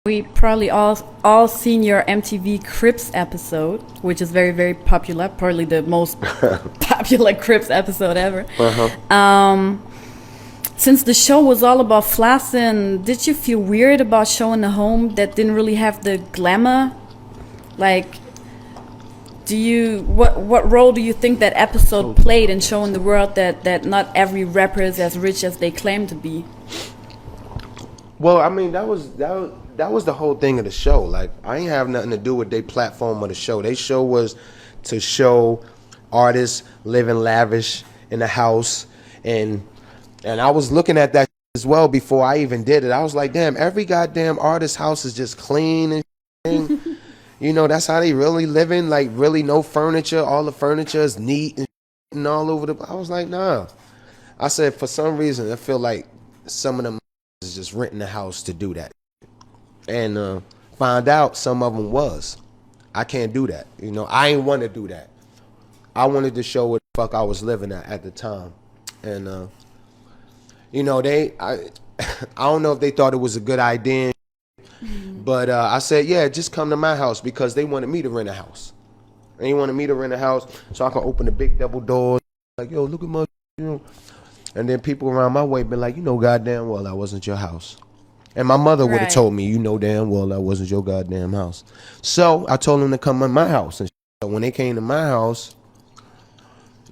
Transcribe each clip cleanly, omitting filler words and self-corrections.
We probably all seen your MTV Cribs episode, which is very very popular, probably the most popular Cribs episode ever. Since the show was all about flossing, did you feel weird about showing a home that didn't really have the glamour? Like, what role do you think that episode played in showing the world that not every rapper is as rich as they claim to be? Well, I mean, that was the whole thing of the show. Like, I ain't have nothing to do with their platform of the show. Their show was to show artists living lavish in a house, and I was looking at that as well before I even did it. I was like, damn, every goddamn artist house is just clean and you know, that's how they really living. Like, really no furniture. All the furniture is neat and all over the. I was like, nah. I said, for some reason, I feel like some of them is just renting a house to do that. And find out some of them was. I can't do that. You know, I ain't want to do that. I wanted to show what the fuck I was living at the time. And, you know, I don't know if they thought it was a good idea, but I said, yeah, just come to my house because they wanted me to rent a house. They wanted me to rent a house so I can open the big double doors. Like, yo, look at my, you know. And then people around my way been like, you know, goddamn well, that wasn't your house. And my mother would have told me, you know damn well that wasn't your goddamn house. So I told them to come in my house. And so when they came to my house,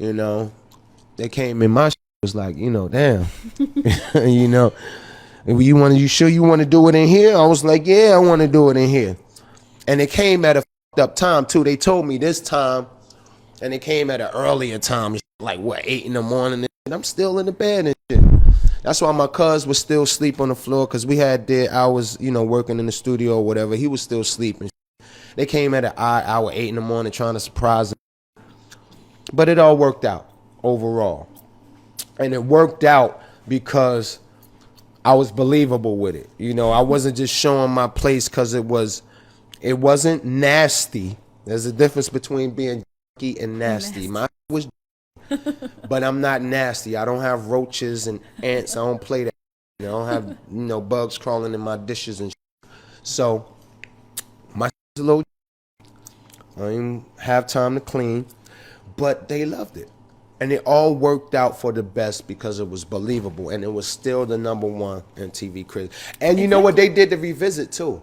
you know, they came in my was like, you know, damn. You know, you sure you want to do it in here? I was like, yeah, I want to do it in here. And it came at a fucked up time too. They told me this time, and it came at an earlier time, like what, 8 in the morning, and I'm still in the bed and shit. That's why my cuz was still asleep on the floor, because we had did hours, you know, working in the studio or whatever. He was still sleeping. They came at an odd hour, 8 in the morning, trying to surprise him. But it all worked out overall. And it worked out because I was believable with it. You know, I wasn't just showing my place because it wasn't nasty. There's a difference between being and nasty. My was but I'm not nasty. I don't have roaches and ants. I don't play that. You know, I don't have, you know, bugs crawling in my dishes and shit. So my is a little. I didn't have time to clean, but they loved it. And it all worked out for the best because it was believable, and it was still the #1 MTV Cribs. And you know what? They did the revisit too.